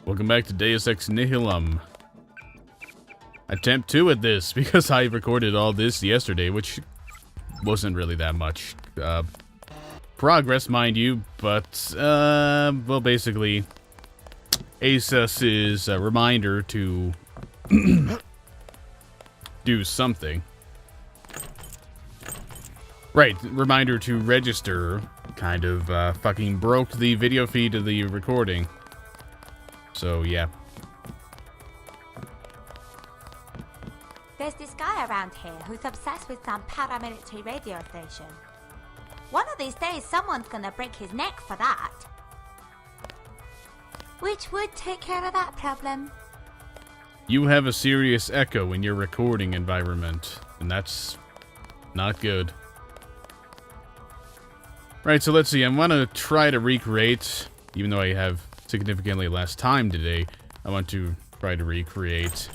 Welcome back to Deus Ex Nihilum. Attempt 2 at this, because I recorded all this yesterday, which wasn't really that much progress, mind you, but, well, basically, ASUS is a reminder to do something. Right, reminder to register kind of fucking broke the video feed of the recording. So, yeah. There's this guy around here who's obsessed with some paramilitary radio station. One of these days, someone's gonna break his neck for that. Which would take care of that problem. You have a serious echo in your recording environment, and that's not good. Right, so let's see. I want to try to recreate, even though I have significantly less time today, I want to try to recreate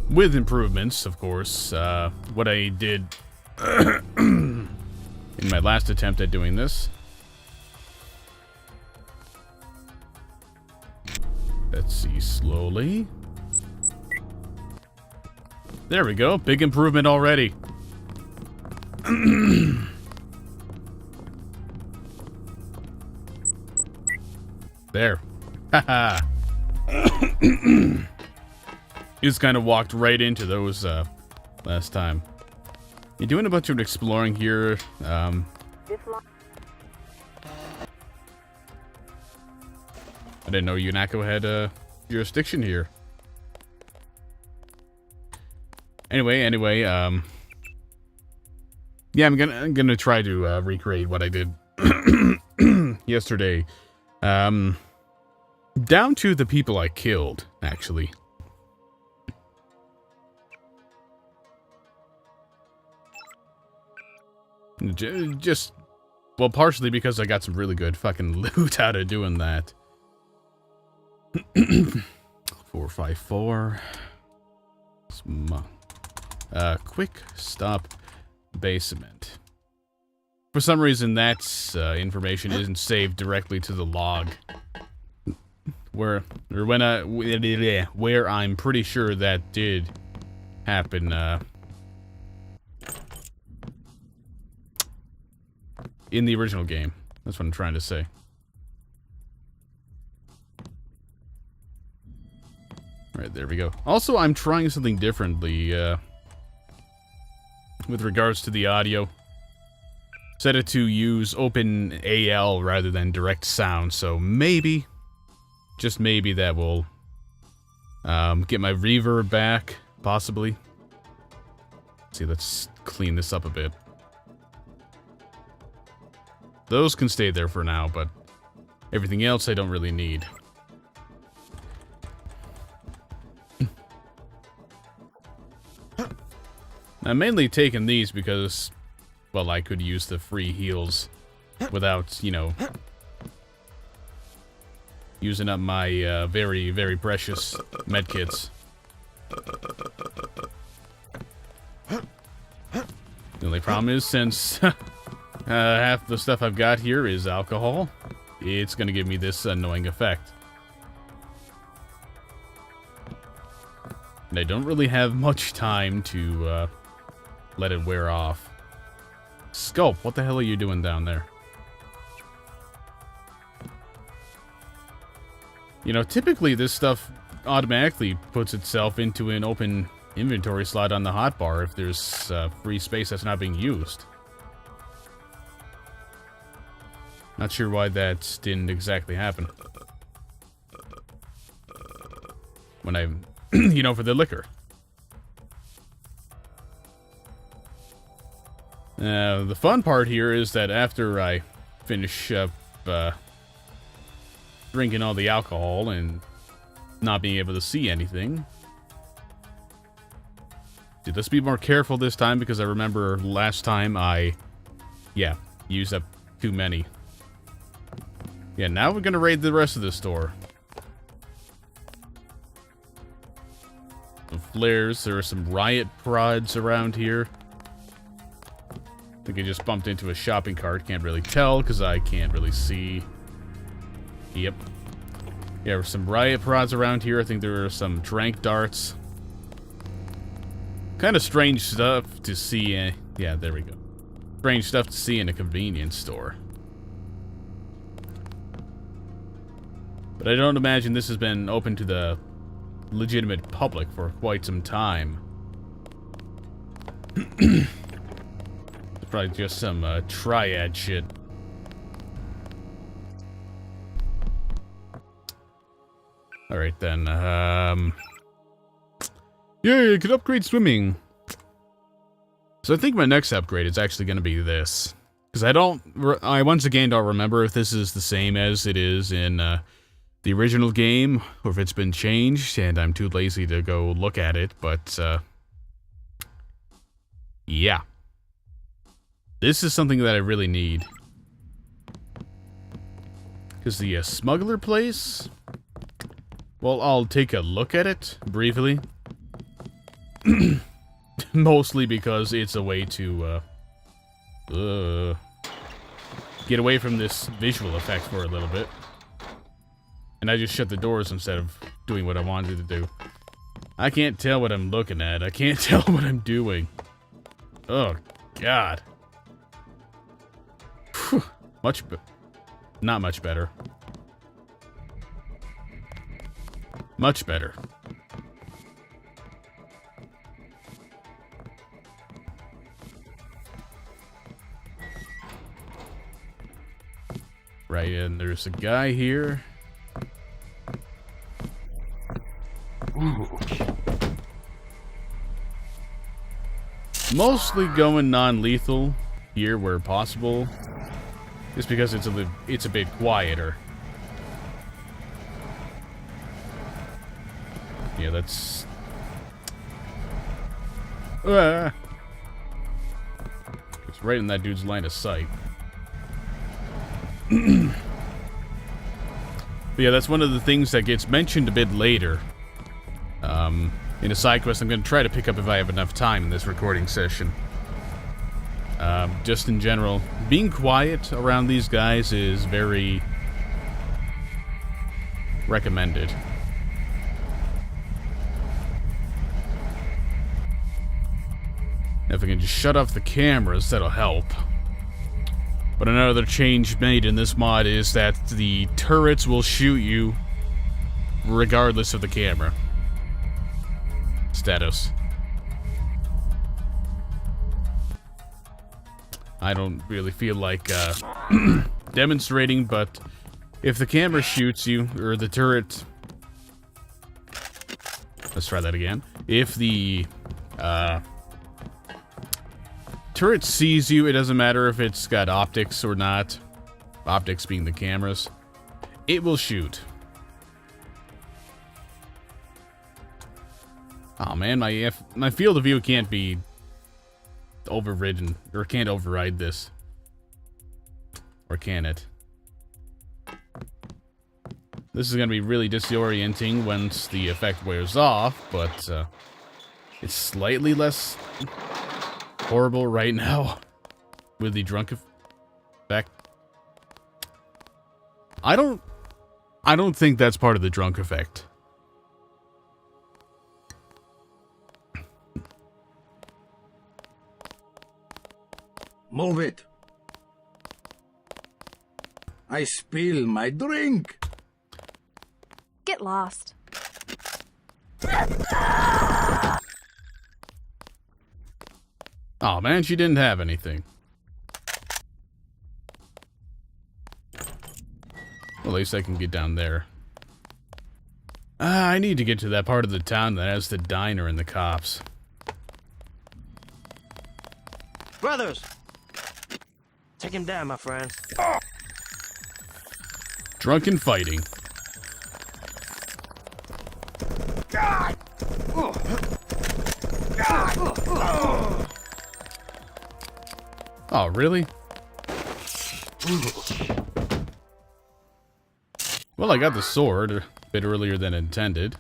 with improvements, of course, what I did in my last attempt at doing this. Let's see, slowly. There we go, big improvement already. There. Haha. You just kind of walked right into those last time. You're doing a bunch of exploring here. I didn't know Unako had jurisdiction here. Anyway, yeah, I'm gonna try to recreate what I did yesterday. Down to the people I killed, actually. Just, well, partially because I got some really good fucking loot out of doing that. 454. Quick stop basement. For some reason, that information isn't saved directly to the log. Where I'm pretty sure that did happen, in the original game. That's what I'm trying to say. Alright, there we go. Also, I'm trying something differently, with regards to the audio. Set it to use open AL rather than direct sound, so maybe, just maybe, that will get my reverb back, possibly. Let's see, let's clean this up a bit. Those can stay there for now, but everything else I don't really need. I'm mainly taking these because, well, I could use the free heals without, you know, using up my very, very precious medkits. The only problem is, since half the stuff I've got here is alcohol, it's going to give me this annoying effect. And I don't really have much time to let it wear off. Sculpt, what the hell are you doing down there? You know, typically this stuff automatically puts itself into an open inventory slot on the hotbar if there's free space that's not being used. Not sure why that didn't exactly happen. When I, you know, for the liquor. The fun part here is that after I finish up drinking all the alcohol and not being able to see anything. Dude, let's be more careful this time, because I remember last time I, yeah, used up too many. Yeah, now we're gonna raid the rest of the store. Some flares, there are some riot prods around here. I think I just bumped into a shopping cart. Can't really tell because I can't really see. Yep. Yeah, there were some riot prods around here. I think there were some trank darts. Kind of strange stuff to see. Yeah, there we go. Strange stuff to see in a convenience store. But I don't imagine this has been open to the legitimate public for quite some time. It's probably just some triad shit. Alright then, yeah, I could upgrade swimming. So I think my next upgrade is actually going to be this. Because I once again don't remember if this is the same as it is in the original game, or if it's been changed, and I'm too lazy to go look at it, but yeah. This is something that I really need. Because the smuggler place... Well, I'll take a look at it, briefly. Mostly because it's a way to, get away from this visual effect for a little bit. And I just shut the doors instead of doing what I wanted to do. I can't tell what I'm looking at. I can't tell what I'm doing. Oh, God. Whew. Not much better. Much better. Right, and there's a guy here. Ooh. Mostly going non-lethal here where possible, just because it's a bit quieter. Yeah, that's... It's right in that dude's line of sight. But yeah, that's one of the things that gets mentioned a bit later. In a side quest I'm going to try to pick up if I have enough time in this recording session. Just in general, being quiet around these guys is very recommended. If I can just shut off the cameras, that'll help. But another change made in this mod is that the turrets will shoot you regardless of the camera status. I don't really feel like demonstrating, but if the camera shoots you, or the turret... Let's try that again. If the turret sees you, it doesn't matter if it's got optics or not. Optics being the cameras. It will shoot. Oh man, my field of view can't be overridden, or can't override this. Or can it? This is going to be really disorienting once the effect wears off, but it's slightly less horrible right now with the drunk effect. I don't think that's part of the drunk effect. Move it. I spill my drink. Get lost. Oh man, she didn't have anything. Well, at least I can get down there. I need to get to that part of the town that has the diner and the cops. Brothers! Take him down, my friend. Drunken fighting. Oh, really? Well, I got the sword a bit earlier than intended.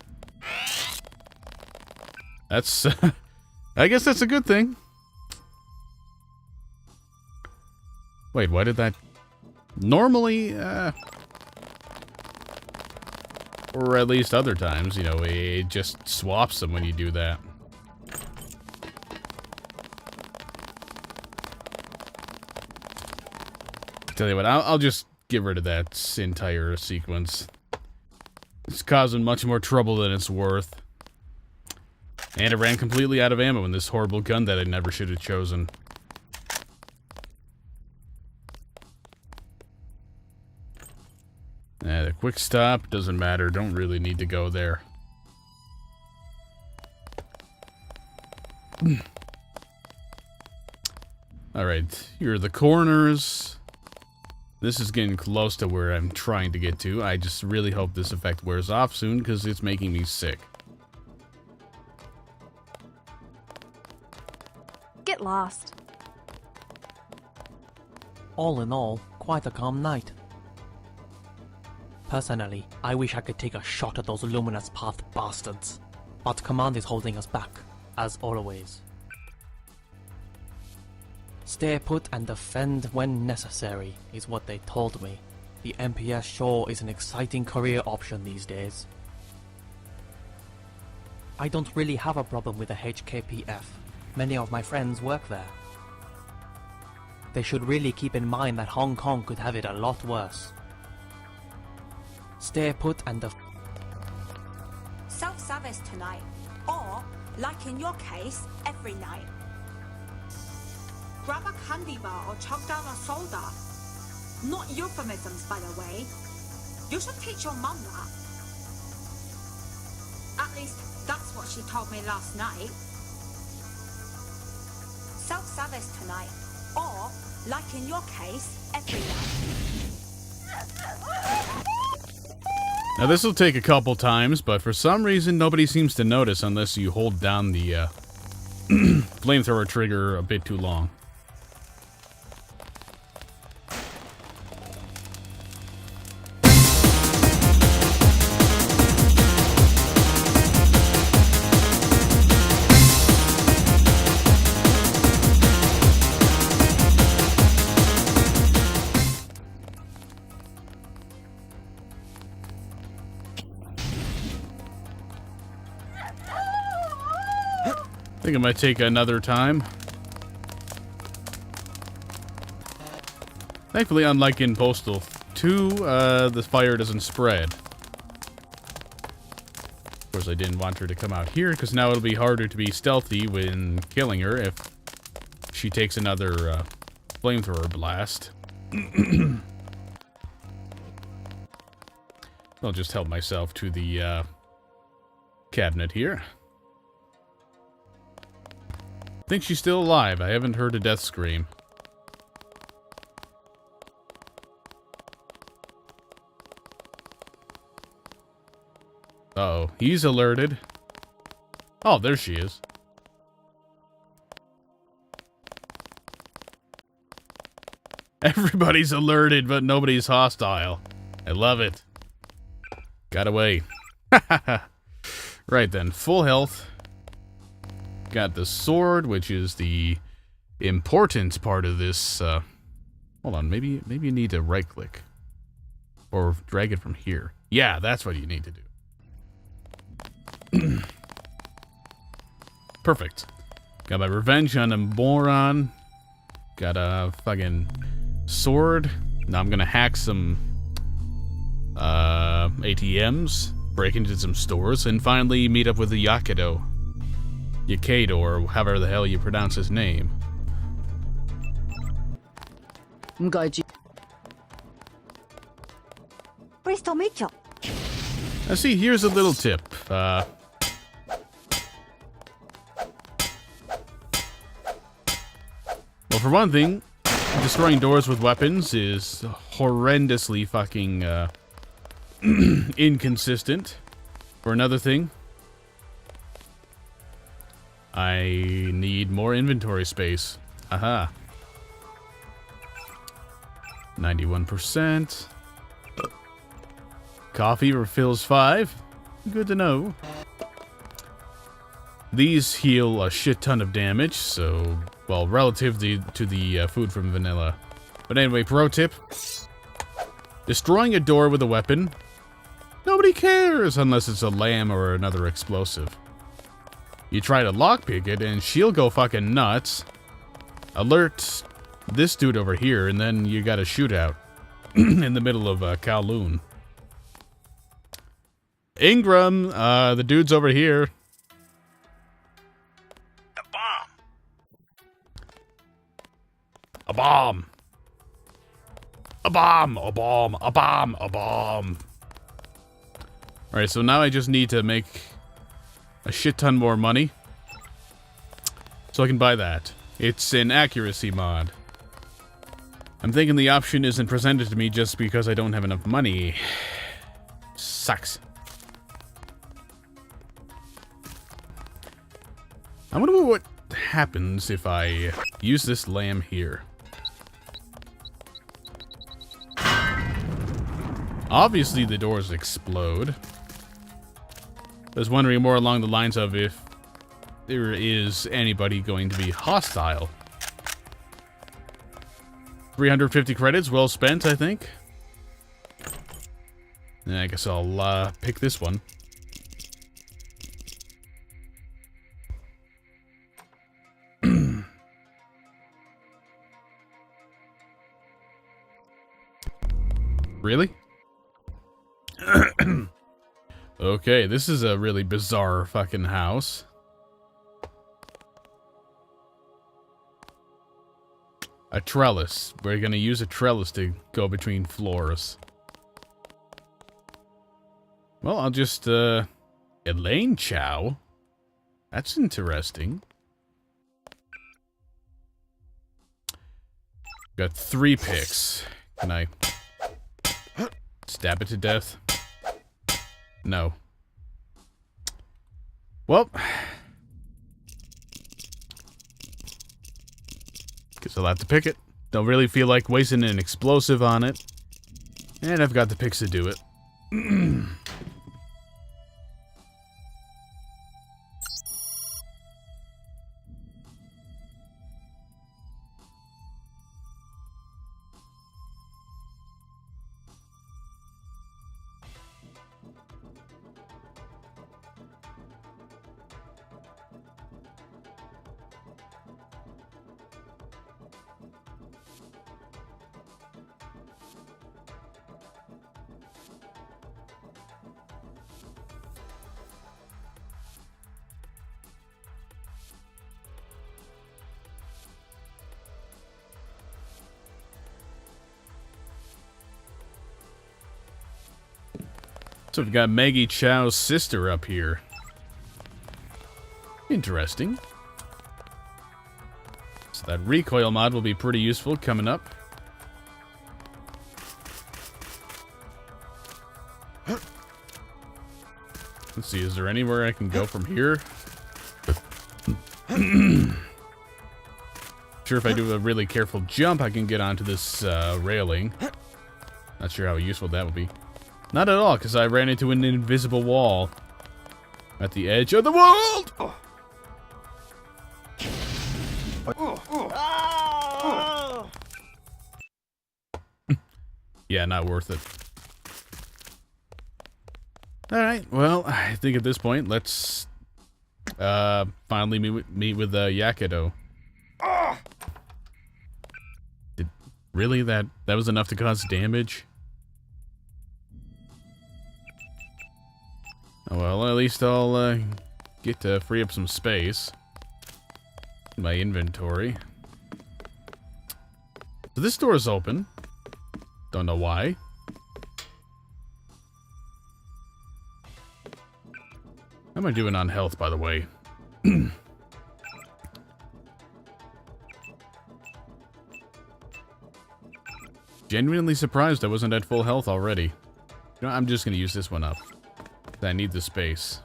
That's... I guess that's a good thing. Wait, why did that... Normally, Or at least other times, you know, it just swaps them when you do that. Tell you what, I'll just get rid of that entire sequence. It's causing much more trouble than it's worth. And it ran completely out of ammo in this horrible gun that I never should have chosen. The quick stop doesn't matter, don't really need to go there. Alright, here are the corners. This is getting close to where I'm trying to get to. I just really hope this effect wears off soon, because it's making me sick. Get lost. All in all, quite a calm night. Personally, I wish I could take a shot at those luminous path bastards. But command is holding us back, as always. Stay put and defend when necessary, is what they told me. The MPS sure is an exciting career option these days. I don't really have a problem with the HKPF. Many of my friends work there. They should really keep in mind that Hong Kong could have it a lot worse. Stay put and Self-service tonight, or, like in your case, every night. Grab a candy bar or chug down a soda. Not euphemisms, by the way. You should teach your mum that. At least, that's what she told me last night. Self-service tonight, or, like in your case, every night. Now this will take a couple times, but for some reason nobody seems to notice unless you hold down the flamethrower trigger a bit too long. I think it might take another time. Thankfully, unlike in Postal 2, the fire doesn't spread. Of course, I didn't want her to come out here, because now it'll be harder to be stealthy when killing her if she takes another flamethrower blast. I'll just help myself to the cabinet here. I think she's still alive. I haven't heard a death scream. Uh-oh. He's alerted. Oh, there she is. Everybody's alerted, but nobody's hostile. I love it. Got away. Right then, full health. Got the sword, which is the important part of this. Hold on, maybe you need to right-click. Or drag it from here. Yeah, that's what you need to do. Perfect. Got my revenge on a moron. Got a fucking sword. Now I'm gonna hack some ATMs, break into some stores, and finally meet up with the Yakedo. Yakedo, or however the hell you pronounce his name. Please to meet you. Now see, here's a little tip. Well, for one thing, destroying doors with weapons is horrendously fucking inconsistent. For another thing, I need more inventory space. Aha. 91%. Coffee refills 5. Good to know. These heal a shit ton of damage, so, well, relative to the food from vanilla. But anyway, pro tip. Destroying a door with a weapon Nobody cares unless it's a lamb or another explosive. You try to lockpick it and she'll go fucking nuts. Alert this dude over here, and then you got a shootout in the middle of Kowloon. Ingram, the dude's over here. The bomb. A bomb. A bomb. A bomb. A bomb. A bomb. Alright, so now I just need to make a shit ton more money so I can buy that. It's an accuracy mod. I'm thinking the option isn't presented to me just because I don't have enough money. Sucks. I wonder what happens if I use this lamb here. Obviously the doors explode. I was wondering more along the lines of if there is anybody going to be hostile. 350 credits, well spent, I think. And I guess I'll pick this one. Really? Okay, this is a really bizarre fucking house. A trellis. We're gonna use a trellis to go between floors. Well, I'll just, Elaine Chow? That's interesting. Got 3 picks. Can I stab it to death? No. Well. Guess I'll have to pick it. Don't really feel like wasting an explosive on it. And I've got the picks to do it. So we've got Maggie Chow's sister up here. Interesting. So that recoil mod will be pretty useful coming up. Let's see, is there anywhere I can go from here? Sure, if I do a really careful jump, I can get onto this railing. Not sure how useful that would be. Not at all, because I ran into an invisible wall at the edge of the world! Yeah, not worth it. Alright, well, I think at this point, let's finally meet with Yakedo. Really? That was enough to cause damage? Oh, well, at least I'll get to free up some space in my inventory. So this door is open. Don't know why. How am I doing on health, by the way? Genuinely surprised I wasn't at full health already. You know, I'm just gonna use this one up. I need the space.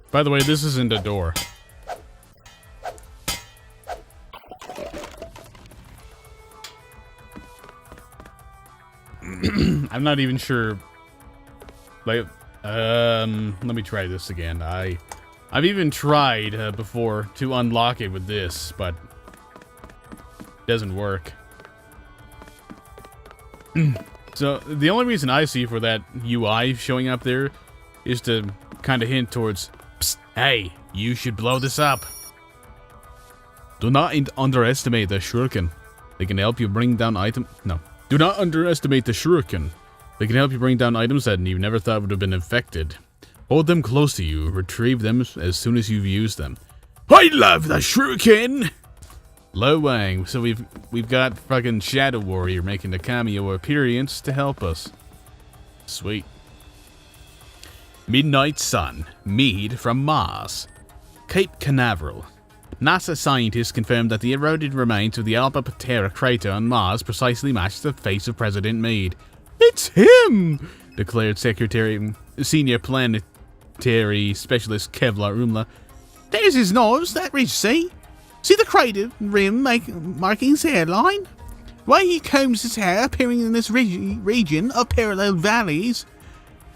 By the way, this isn't a door. I'm not even sure. Like, let me try this again. I've even tried before to unlock it with this, but it doesn't work. So the only reason I see for that UI showing up there is to kind of hint towards, psst, hey, you should blow this up. Do not underestimate the shuriken. They can help you bring down do not underestimate the shuriken. They can help you bring down items that you never thought would have been infected. Hold them close to you. Retrieve them as soon as you've used them. I love the shuriken! Lo Wang. So we've got fucking Shadow Warrior making a cameo appearance to help us. Sweet. Midnight Sun. Mead from Mars. Cape Canaveral. NASA scientists confirmed that the eroded remains of the Alba Patera crater on Mars precisely match the face of President Meade. It's him! Declared Senior Planetary Specialist Kevlar Umla. There's his nose, that ridge, see? See the crater rim marking his hairline? Why he combs his hair appearing in this region of parallel valleys?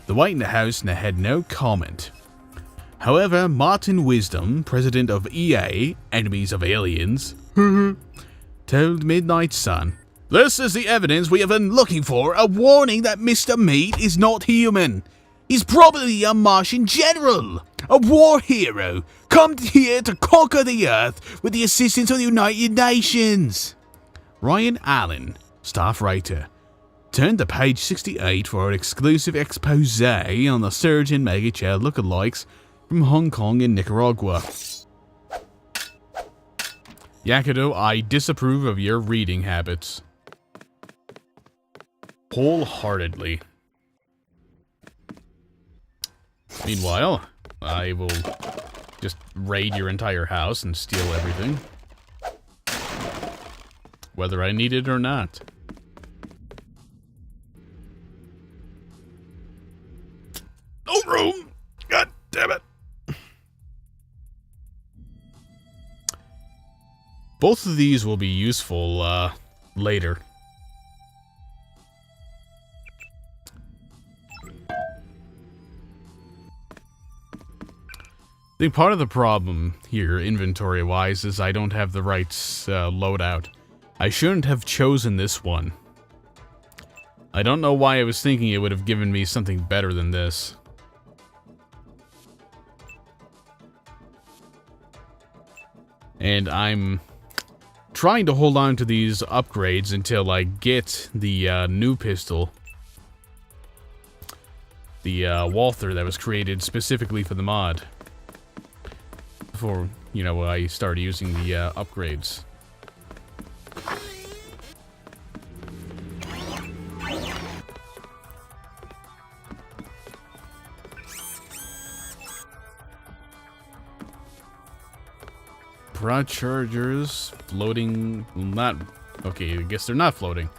The White House had no comment. However, Martin Wisdom, president of EA, Enemies of Aliens, told Midnight Sun, "This is the evidence we have been looking for, a warning that Mr. Meade is not human. He's probably a Martian general, a war hero, come here to conquer the Earth with the assistance of the United Nations." Ryan Allen, staff writer, turned to page 68 for an exclusive expose on the surge in mega-chair lookalikes from Hong Kong and Nicaragua. Yakido, I disapprove of your reading habits. Wholeheartedly. Meanwhile, I will just raid your entire house and steal everything. Whether I need it or not. No room! God damn it! Both of these will be useful, later. I think part of the problem here, inventory-wise, is I don't have the right loadout. I shouldn't have chosen this one. I don't know why I was thinking it would have given me something better than this. And I'm trying to hold on to these upgrades until I get the new pistol. The Walther that was created specifically for the mod. Before, you know, I start using the upgrades. Prod chargers floating, well, not, okay, I guess they're not floating.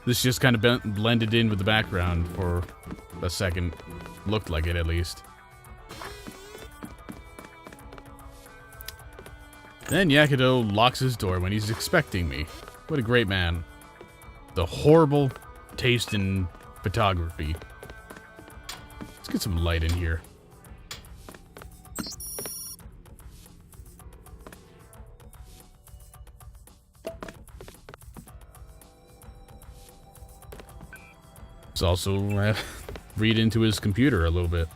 This just kind of blended in with the background for a second. Looked like it, at least. Then Yakido locks his door when he's expecting me. What a great man. The horrible taste in photography. Let's get some light in here. Let's also read into his computer a little bit.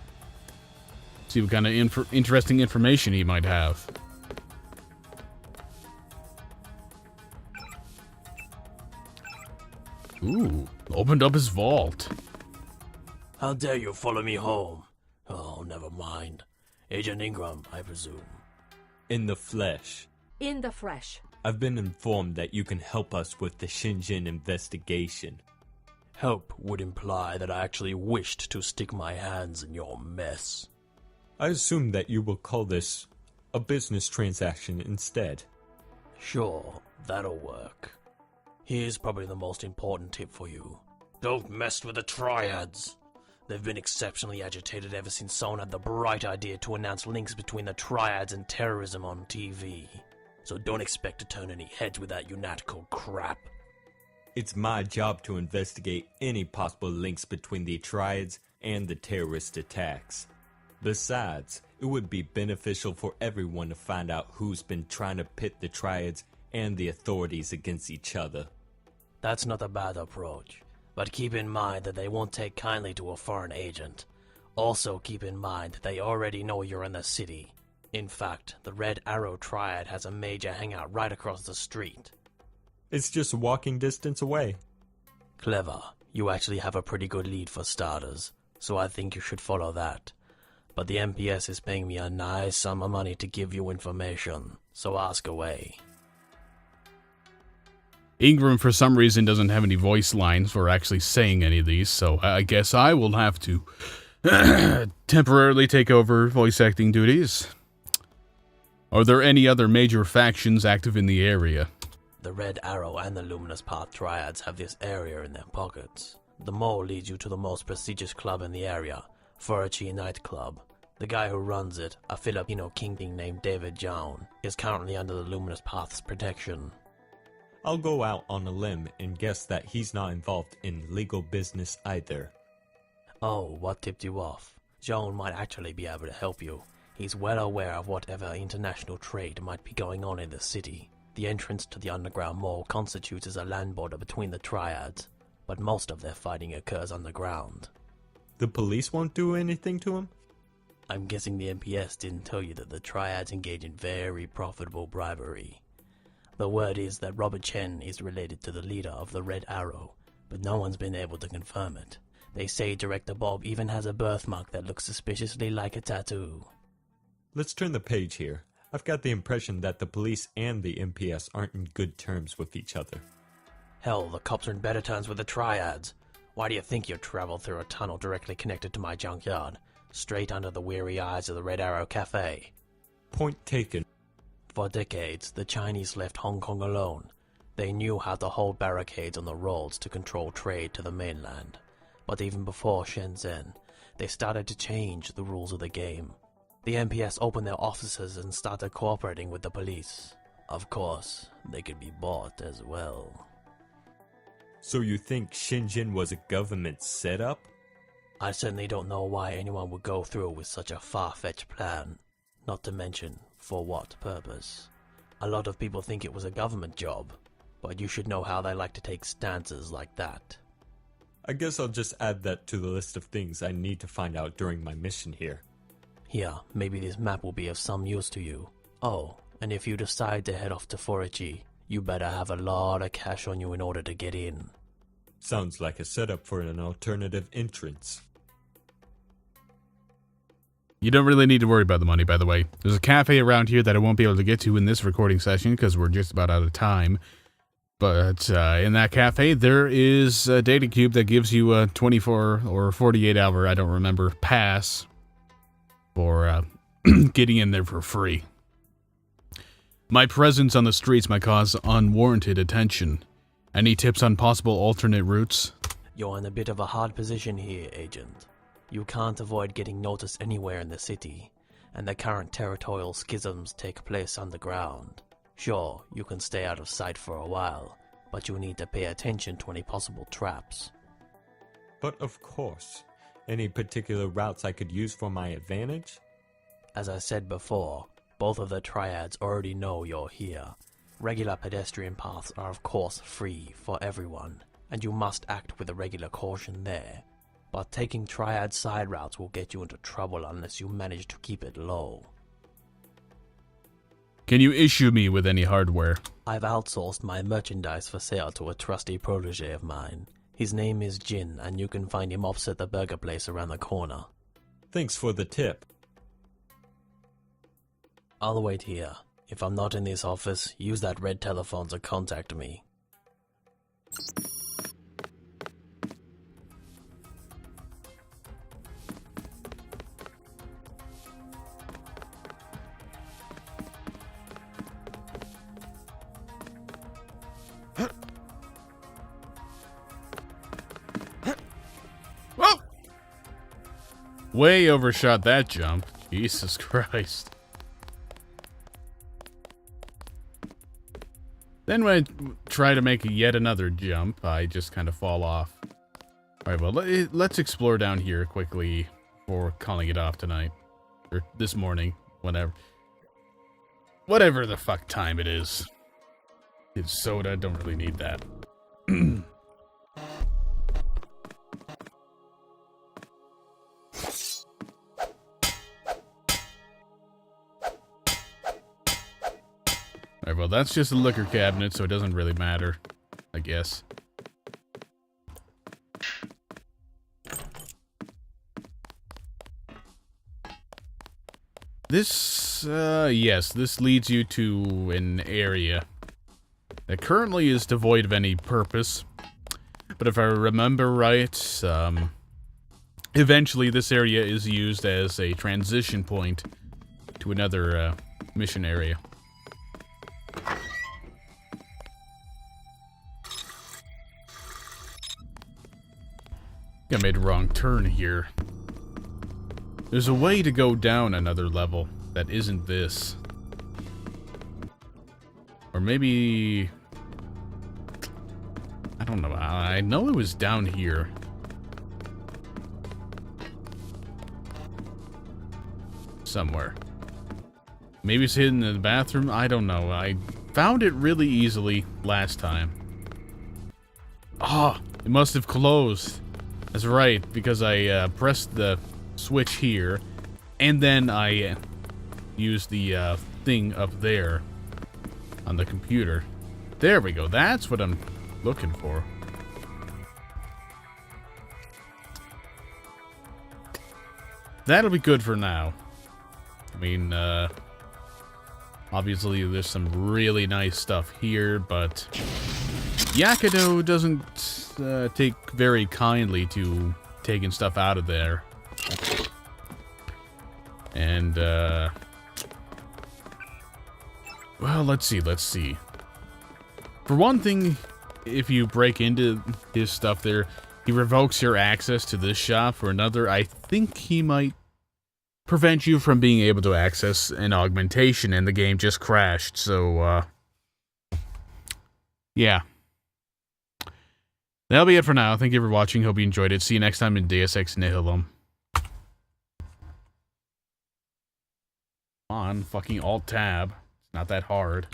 See what kind of interesting information he might have. Ooh, opened up his vault. How dare you follow me home? Oh, never mind. Agent Ingram, I presume. In the flesh. In the fresh. I've been informed that you can help us with the Shenzhen investigation. Help would imply that I actually wished to stick my hands in your mess. I assume that you will call this a business transaction instead. Sure, that'll work. Here's probably the most important tip for you. Don't mess with the triads. They've been exceptionally agitated ever since someone had the bright idea to announce links between the triads and terrorism on TV. So don't expect to turn any heads with that unatical crap. It's my job to investigate any possible links between the triads and the terrorist attacks. Besides, It would be beneficial for everyone to find out who's been trying to pit the triads and the authorities against each other. That's not a bad approach, but keep in mind that they won't take kindly to a foreign agent. Also keep in mind that they already know you're in the city. In fact, the Red Arrow Triad has a major hangout right across the street. It's just walking distance away. Clever. You actually have a pretty good lead for starters, so I think you should follow that. But the MPS is paying me a nice sum of money to give you information, so ask away. Ingram, for some reason, doesn't have any voice lines for actually saying any of these, so I guess I will have to temporarily take over voice acting duties. Are there any other major factions active in the area? The Red Arrow and the Luminous Path Triads have this area in their pockets. The mole leads you to the most prestigious club in the area, Frozr nightclub. The guy who runs it, a Filipino kingpin named David John, is currently under the Luminous Path's protection. I'll go out on a limb and guess that he's not involved in legal business either. Oh, what tipped you off? John might actually be able to help you. He's well aware of whatever international trade might be going on in the city. The entrance to the underground mall constitutes as a land border between the triads, but most of their fighting occurs underground. The police won't do anything to him? I'm guessing the MPS didn't tell you that the triads engage in very profitable bribery. The word is that Robert Chen is related to the leader of the Red Arrow, but no one's been able to confirm it. They say Director Bob even has a birthmark that looks suspiciously like a tattoo. Let's turn the page here. I've got the impression that the police and the MPS aren't in good terms with each other. Hell, the cops are in better terms with the triads. Why do you think you traveled through a tunnel directly connected to my junkyard, straight under the weary eyes of the Red Arrow Cafe? Point taken. For decades, the Chinese left Hong Kong alone. They knew how to hold barricades on the roads to control trade to the mainland. But even before Shenzhen, they started to change the rules of the game. The MPS opened their offices and started cooperating with the police. Of course, they could be bought as well. So you think Shenzhen was a government setup? I certainly don't know why anyone would go through with such a far-fetched plan. Not to mention, for what purpose. A lot of people think it was a government job, but you should know how they like to take stances like that. I guess I'll just add that to the list of things I need to find out during my mission here. Here, maybe this map will be of some use to you. Oh, and if you decide to head off to Frozr, you better have a lot of cash on you in order to get in. Sounds like a setup for an alternative entrance. You don't really need to worry about the money, by the way. There's a cafe around here that I won't be able to get to in this recording session because we're just about out of time. But in that cafe, there is a data cube that gives you a 24 or 48 hour, I don't remember, pass for getting in there for free. My presence on the streets might cause unwarranted attention. Any tips on possible alternate routes? You're in a bit of a hard position here, Agent. You can't avoid getting noticed anywhere in the city, and the current territorial schisms take place underground. Sure, you can stay out of sight for a while, but you need to pay attention to any possible traps. But of course. Any particular routes I could use for my advantage? As I said before, both of the triads already know you're here. Regular pedestrian paths are of course free for everyone, and you must act with a regular caution there. But taking triad side routes will get you into trouble unless you manage to keep it low. Can you issue me with any hardware? I've outsourced my merchandise for sale to a trusty protege of mine. His name is Jin, and you can find him opposite the burger place around the corner. Thanks for the tip. I'll wait here. If I'm not in this office, use that red telephone to contact me. Whoa! Way overshot that jump. Jesus Christ. Then when I try to make yet another jump, I just kind of fall off. Alright, well, let's explore down here quickly before calling it off tonight. Or this morning, whatever. Whatever the fuck time it is. It's soda, don't really need that. Alright, well that's just a liquor cabinet, so it doesn't really matter, I guess. This, yes, this leads you to an area that currently is devoid of any purpose. But if I remember right, eventually this area is used as a transition point to another, mission area. I made a wrong turn here. There's a way to go down another level that isn't this. Or maybe... I don't know. I know it was down here. Somewhere. Maybe it's hidden in the bathroom? I don't know. I found it really easily last time. Ah, it must have closed. That's right, because I pressed the switch here, and then I used the thing up there on the computer. There we go. That's what I'm looking for. That'll be good for now. I mean, obviously there's some really nice stuff here, but Yakedo doesn't take very kindly to taking stuff out of there. And, well, let's see. For one thing, if you break into his stuff there, he revokes your access to this shop. For another, I think he might prevent you from being able to access an augmentation, and the game just crashed, so, yeah. That'll be it for now. Thank you for watching. Hope you enjoyed it. See you next time in Deus Ex Nihilum. Come on, fucking Alt-Tab. It's not that hard.